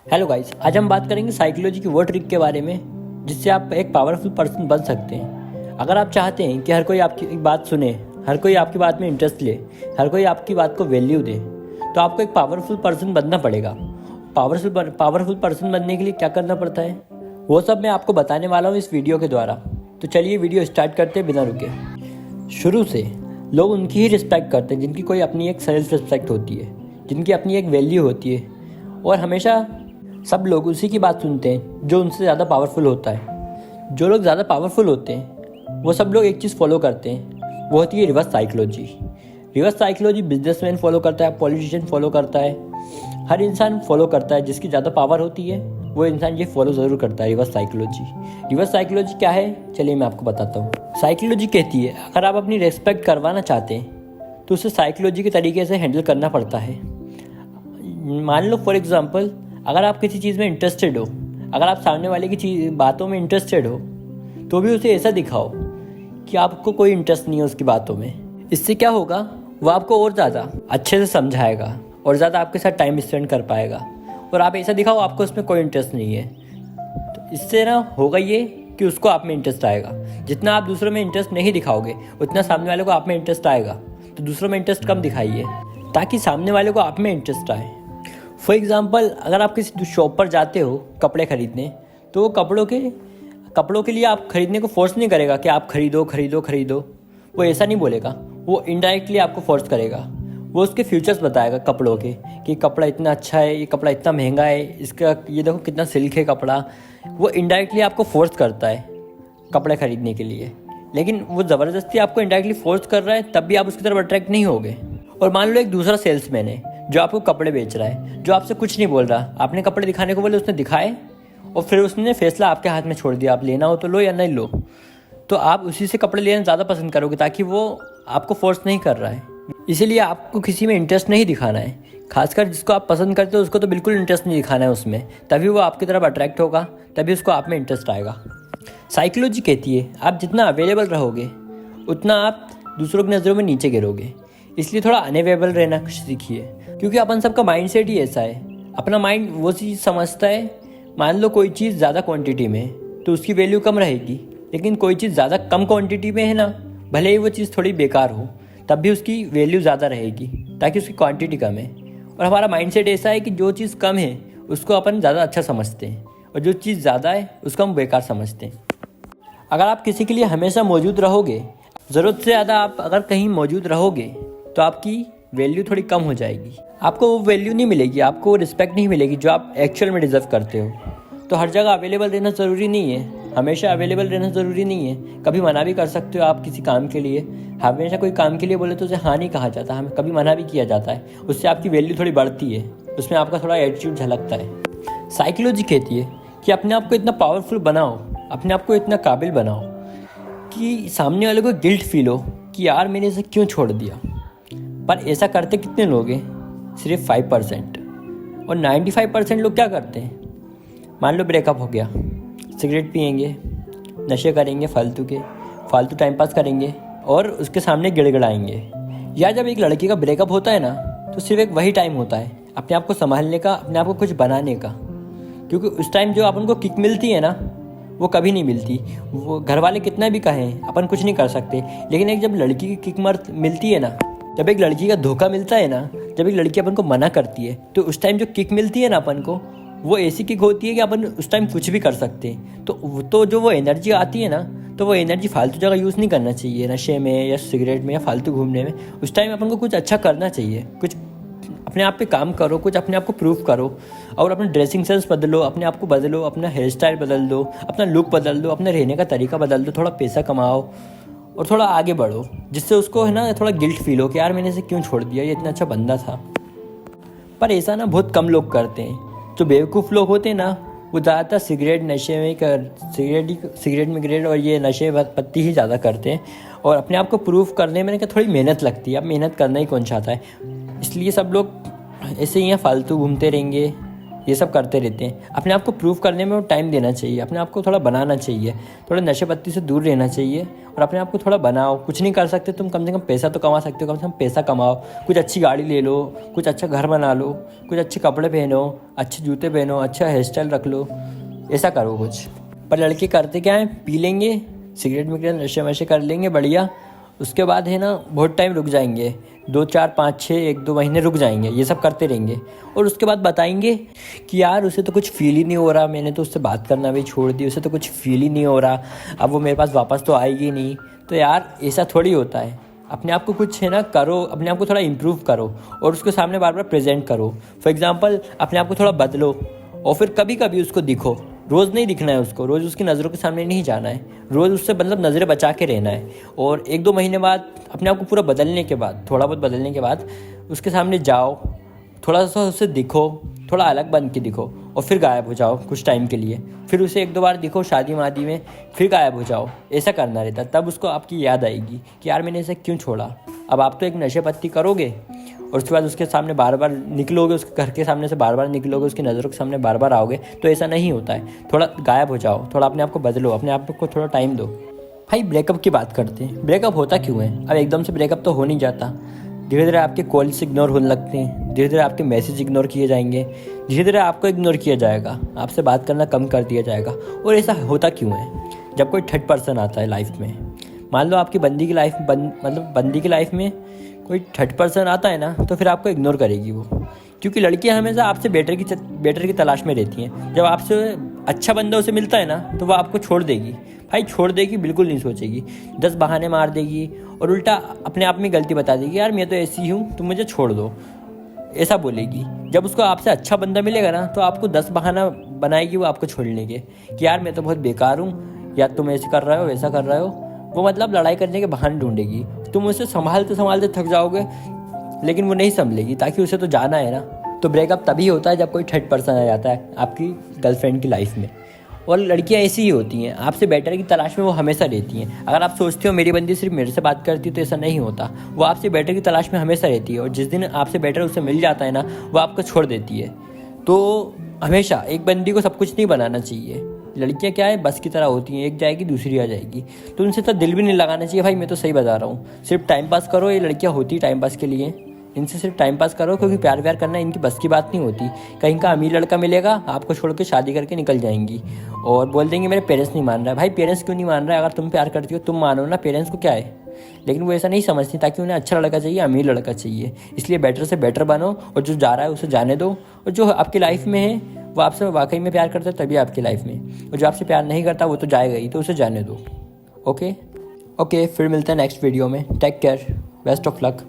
Hello guys, आज हम बात करेंगे साइकोलॉजी की वो ट्रिक के बारे में जिससे आप एक पावरफुल पर्सन बन सकते हैं। अगर आप चाहते हैं कि हर कोई आपकी बात सुने, हर कोई आपकी बात में इंटरेस्ट ले, हर कोई आपकी बात को वैल्यू दे, तो आपको एक पावरफुल पर्सन बनना पड़ेगा। पावरफुल पर्सन बनने के लिए क्या करना पड़ता है, वो सब मैं आपको बताने वाला हूँ इस वीडियो के द्वारा। तो चलिए वीडियो स्टार्ट करते हैं बिना रुके। शुरू से लोग उनकी ही रिस्पेक्ट करते हैं जिनकी कोई अपनी एक सेल्फ रिस्पेक्ट होती है, जिनकी अपनी एक वैल्यू होती है, और हमेशा सब लोग उसी की बात सुनते हैं जो उनसे ज़्यादा पावरफुल होता है। जो लोग ज़्यादा पावरफुल होते हैं वो सब लोग एक चीज़ फॉलो करते हैं, वो होती है reverse psychology. Reverse psychology businessman follow करता है, पॉलिटिशियन फॉलो करता है, हर इंसान फॉलो करता है। जिसकी ज़्यादा पावर होती है वो इंसान ये फॉलो ज़रूर करता है, रिवर्स साइकोलॉजी। रिवर्स साइकोलॉजी क्या है, चलिए मैं आपको बताता हूँ। साइकोलॉजी कहती है अगर आप अपनी रेस्पेक्ट करवाना चाहते हैं तो उसे साइकोलॉजी के तरीके से हैंडल करना पड़ता है। मान लो फॉर एग्जांपल, अगर आप किसी चीज़ में इंटरेस्टेड हो, अगर आप सामने वाले की बातों में इंटरेस्टेड हो, तो भी उसे ऐसा दिखाओ कि आपको कोई इंटरेस्ट नहीं है उसकी बातों में। इससे क्या होगा, वो आपको और ज़्यादा अच्छे से समझाएगा और ज़्यादा आपके साथ टाइम स्पेंड कर पाएगा। और आप ऐसा दिखाओ आपको उसमें कोई इंटरेस्ट नहीं है, तो इससे ना होगा ये कि उसको आप में इंटरेस्ट आएगा। जितना आप दूसरों में इंटरेस्ट नहीं दिखाओगे उतना सामने वाले को आप में इंटरेस्ट आएगा। तो दूसरों में इंटरेस्ट कम दिखाइए ताकि सामने वाले को आप में इंटरेस्ट आए। फॉर एग्ज़ाम्पल, अगर आप किसी शॉप पर जाते हो कपड़े खरीदने, तो वो कपड़ों के लिए आप खरीदने को फोर्स नहीं करेगा कि आप खरीदो खरीदो खरीदो। वो ऐसा नहीं बोलेगा, वो इनडायरेक्टली आपको फोर्स करेगा। वो उसके फ्यूचर्स बताएगा कपड़ों के कि कपड़ा इतना अच्छा है, ये कपड़ा इतना महंगा है, इसका ये देखो कितना सिल्क है कपड़ा। वो इनडायरेक्टली आपको फोर्स करता है कपड़े खरीदने के लिए, लेकिन वो ज़बरदस्ती आपको इनडायरेक्टली फोर्स कर रहा है, तब भी आप उसकी तरफ अट्रैक्ट नहीं होगे। और मान लो एक दूसरा सेल्समैन है जो आपको कपड़े बेच रहा है, जो आपसे कुछ नहीं बोल रहा, आपने कपड़े दिखाने को बोले, उसने दिखाए और फिर उसने फैसला आपके हाथ में छोड़ दिया, आप लेना हो तो लो या नहीं लो। तो आप उसी से कपड़े लेना ज़्यादा पसंद करोगे ताकि वो आपको फोर्स नहीं कर रहा है। इसीलिए आपको किसी में इंटरेस्ट नहीं दिखाना है, खासकर जिसको आप पसंद करते हो उसको तो बिल्कुल इंटरेस्ट नहीं दिखाना है उसमें, तभी वो आपकी तरफ अट्रैक्ट होगा, तभी उसको आप में इंटरेस्ट आएगा। साइकोलॉजी कहती है आप जितना अवेलेबल रहोगे उतना आप दूसरों की नज़रों में नीचे गिरोगे। इसलिए थोड़ा अनअवेलेबल रहना सीखिए, क्योंकि अपन सबका माइंड सेट ही ऐसा है। अपना माइंड वो चीज़ समझता है, मान लो कोई चीज़ ज़्यादा क्वांटिटी में है तो उसकी वैल्यू कम रहेगी, लेकिन कोई चीज़ ज़्यादा कम क्वांटिटी में है ना, भले ही वो चीज़ थोड़ी बेकार हो तब भी उसकी वैल्यू ज़्यादा रहेगी ताकि उसकी क्वांटिटी कम है। और हमारा माइंड सेट ऐसा है कि जो चीज़ कम है उसको अपन ज़्यादा अच्छा समझते हैं और जो चीज़ ज़्यादा है उसको हम बेकार समझते हैं। अगर आप किसी के लिए हमेशा मौजूद रहोगे, ज़रूरत से ज़्यादा आप अगर कहीं मौजूद रहोगे, तो आपकी वैल्यू थोड़ी कम हो जाएगी। आपको वो वैल्यू नहीं मिलेगी, आपको वो रिस्पेक्ट नहीं मिलेगी जो आप एक्चुअल में डिज़र्व करते हो। तो हर जगह अवेलेबल रहना ज़रूरी नहीं है, हमेशा अवेलेबल रहना ज़रूरी नहीं है। कभी मना भी कर सकते हो आप किसी काम के लिए। हमेशा कोई काम के लिए बोले तो उसे हाँ नहीं कहा जाता, हमें कभी मना भी किया जाता है। उससे आपकी वैल्यू थोड़ी बढ़ती है, उसमें आपका थोड़ा एटीट्यूड झलकता है। साइकोलॉजी कहती है कि अपने आप को इतना पावरफुल बनाओ, अपने आप को इतना काबिल बनाओ कि सामने वाले को गिल्ट फील हो कि यार मैंने इसे क्यों छोड़ दिया। पर ऐसा करते कितने लोग हैं, सिर्फ 5%। और 95% लोग क्या करते हैं, मान लो ब्रेकअप हो गया, सिगरेट पिएंगे, नशे करेंगे, फालतू टाइम पास करेंगे और उसके सामने गिड़गिड़ाएंगे। या जब एक लड़की का ब्रेकअप होता है ना, तो सिर्फ एक वही टाइम होता है अपने आप को संभालने का, अपने आप को कुछ बनाने का। क्योंकि उस टाइम जो अपन को किक मिलती है ना, वो कभी नहीं मिलती। वो घर वाले कितना भी कहें अपन कुछ नहीं कर सकते, लेकिन एक जब लड़की की किक मिलती है ना, जब एक लड़की का धोखा मिलता है ना, जब एक लड़की अपन को मना करती है, तो उस टाइम जो किक मिलती है ना अपन को, वो ऐसी किक होती है कि अपन उस टाइम कुछ भी कर सकते हैं। तो जो वो एनर्जी आती है ना, तो वो एनर्जी फालतू जगह यूज़ नहीं करना चाहिए, नशे में या सिगरेट में या फालतू घूमने में। उस टाइम अपन को कुछ अच्छा करना चाहिए, कुछ अपने आप पे काम करो, कुछ अपने आप को प्रूव करो और अपना ड्रेसिंग सेंस बदलो, अपने आप को बदलो, अपना हेयर स्टाइल बदल दो, अपना लुक बदल दो, अपना रहने का तरीका बदल दो, थोड़ा पैसा कमाओ और थोड़ा आगे बढ़ो, जिससे उसको है ना थोड़ा गिल्ट फील हो कि यार मैंने इसे क्यों छोड़ दिया, ये इतना अच्छा बंदा था। पर ऐसा ना बहुत कम लोग करते हैं। जो बेवकूफ़ लोग होते हैं ना, वो ज़्यादातर सिगरेट में गिरेट और ये नशे पत्ती ही ज़्यादा करते हैं। और अपने आप को प्रूव करने में थोड़ी मेहनत लगती है, अब मेहनत करना ही कौन चाहता है। इसलिए सब लोग ऐसे ही फालतू घूमते रहेंगे, ये सब करते रहते हैं। अपने आप को प्रूव करने में वो टाइम देना चाहिए, अपने आप को थोड़ा बनाना चाहिए, थोड़ा नशे पत्ती से दूर रहना चाहिए और अपने आप को थोड़ा बनाओ। कुछ नहीं कर सकते तुम, कम से कम पैसा तो कमा सकते हो, कम से कम पैसा कमाओ, कुछ अच्छी गाड़ी ले लो, कुछ अच्छा घर बना लो, कुछ अच्छे कपड़े पहनो, अच्छे जूते पहनो, अच्छा हेयर स्टाइल रख लो, ऐसा करो कुछ। पर लड़के करते क्या है, पी लेंगे, सिगरेट मिगरेट नशे वशे कर लेंगे बढ़िया, उसके बाद है ना बहुत टाइम रुक जाएंगे, 2 4 5 6 1-2 महीने रुक जाएंगे, ये सब करते रहेंगे और उसके बाद बताएंगे कि यार उसे तो कुछ फील ही नहीं हो रहा, मैंने तो उससे बात करना भी छोड़ दी, उसे तो कुछ फील ही नहीं हो रहा, अब वो मेरे पास वापस तो आएगी नहीं। तो यार ऐसा थोड़ी होता है। अपने आप को कुछ है ना करो, अपने आप को थोड़ा इम्प्रूव करो और उसके सामने बार बार प्रेजेंट करो। फॉर एग्जाम्पल अपने आप को थोड़ा बदलो और फिर कभी कभी उसको दिखो, रोज़ नहीं दिखना है उसको, रोज़ उसकी नज़रों के सामने नहीं जाना है, रोज़ उससे मतलब नज़रें बचा के रहना है। और 1-2 महीने बाद अपने आप को पूरा बदलने के बाद, थोड़ा बहुत बदलने के बाद उसके सामने जाओ, थोड़ा सा उससे दिखो, थोड़ा अलग बन के दिखो और फिर गायब हो जाओ कुछ टाइम के लिए, फिर उसे 1-2 बार दिखो शादी वादी में, फिर गायब हो जाओ। ऐसा करना रहता, तब उसको आपकी याद आएगी कि यार मैंने इसे क्यों छोड़ा। अब आप तो एक नशे पत्ती करोगे और उसके बाद उसके सामने बार बार निकलोगे, उसके घर के सामने से बार बार निकलोगे, उसकी नज़रों के सामने बार बार आओगे, तो ऐसा नहीं होता है। थोड़ा गायब हो जाओ, थोड़ा अपने आप को बदलो, अपने आप को थोड़ा टाइम दो। भाई ब्रेकअप की बात करते हैं, ब्रेकअप होता क्यों है? अब एकदम से ब्रेकअप तो हो नहीं जाता, धीरे धीरे आपके कॉल्स इग्नोर होने लगते हैं, धीरे धीरे आपके मैसेज इग्नोर किए जाएंगे, धीरे धीरे आपको इग्नोर किया जाएगा, आपसे बात करना कम कर दिया जाएगा। और ऐसा होता क्यों है? जब कोई थर्ड पर्सन आता है लाइफ में, मान लो आपकी बंदी की लाइफ मतलब बंदी की लाइफ में कोई थर्ड पर्सन आता है ना, तो फिर आपको इग्नोर करेगी वो, क्योंकि लड़कियां हमेशा आपसे बेटर की तलाश में रहती हैं। जब आपसे अच्छा बंदा उसे मिलता है ना, तो वो आपको छोड़ देगी। भाई छोड़ देगी, बिल्कुल नहीं सोचेगी, 10 बहाने मार देगी और उल्टा अपने आप में गलती बता देगी, यार मैं तो ऐसी हूँ, तुम मुझे छोड़ दो, ऐसा बोलेगी। जब उसको आपसे अच्छा बंदा मिलेगा ना, तो आपको 10 बहाना बनाएगी वो आपको छोड़ने के, कि यार मैं तो बहुत बेकार हूँ, या तुम ऐसे कर रहे हो, वैसा कर रहे हो। वो मतलब लड़ाई करने के बहाने ढूंढेगी, तुम उसे संभालते संभालते थक जाओगे, लेकिन वो नहीं संभलेगी, ताकि उसे तो जाना है ना। तो ब्रेकअप तभी होता है जब कोई थर्ड पर्सन आ जाता है आपकी गर्लफ्रेंड की लाइफ में। और लड़कियां ऐसी ही होती हैं, आपसे बेटर की तलाश में वो हमेशा रहती हैं। अगर आप सोचते हो मेरी बंदी सिर्फ मेरे से बात करती है, तो ऐसा नहीं होता, वो आपसे बेटर की तलाश में हमेशा रहती है। और जिस दिन आपसे बेटर उसे मिल जाता है ना, वो आपको छोड़ देती है। तो हमेशा एक बंदी को सब कुछ नहीं बनाना चाहिए। लड़कियां क्या है, बस की तरह होती हैं, एक जाएगी दूसरी आ जाएगी, तो उनसे तो दिल भी नहीं लगाना चाहिए। भाई मैं तो सही बता रहा हूँ, सिर्फ टाइम पास करो। ये लड़कियां होती टाइम पास के लिए, इनसे सिर्फ टाइम पास करो, क्योंकि प्यार व्यार करना इनकी बस की बात नहीं होती। कहीं का अमीर लड़का मिलेगा, आपको छोड़ के शादी करके निकल जाएंगी और बोल देंगे मेरे पेरेंट्स नहीं मान रहा है। भाई पेरेंट्स क्यों नहीं मान रहा है? अगर तुम प्यार करती हो तुम मानो ना, पेरेंट्स को क्या है। लेकिन वो ऐसा नहीं समझती, ताकि उन्हें अच्छा लड़का चाहिए, अमीर लड़का चाहिए। इसलिए बेटर से बेटर बनो और जो जा रहा है उसे जाने दो। और जो आपकी लाइफ में है वो आपसे वाकई में प्यार करता है तभी आपकी लाइफ में, और जो आपसे प्यार नहीं करता वो तो जाएगा ही, तो उसे जाने दो। ओके, फिर मिलते हैं नेक्स्ट वीडियो में। Take care, best of luck.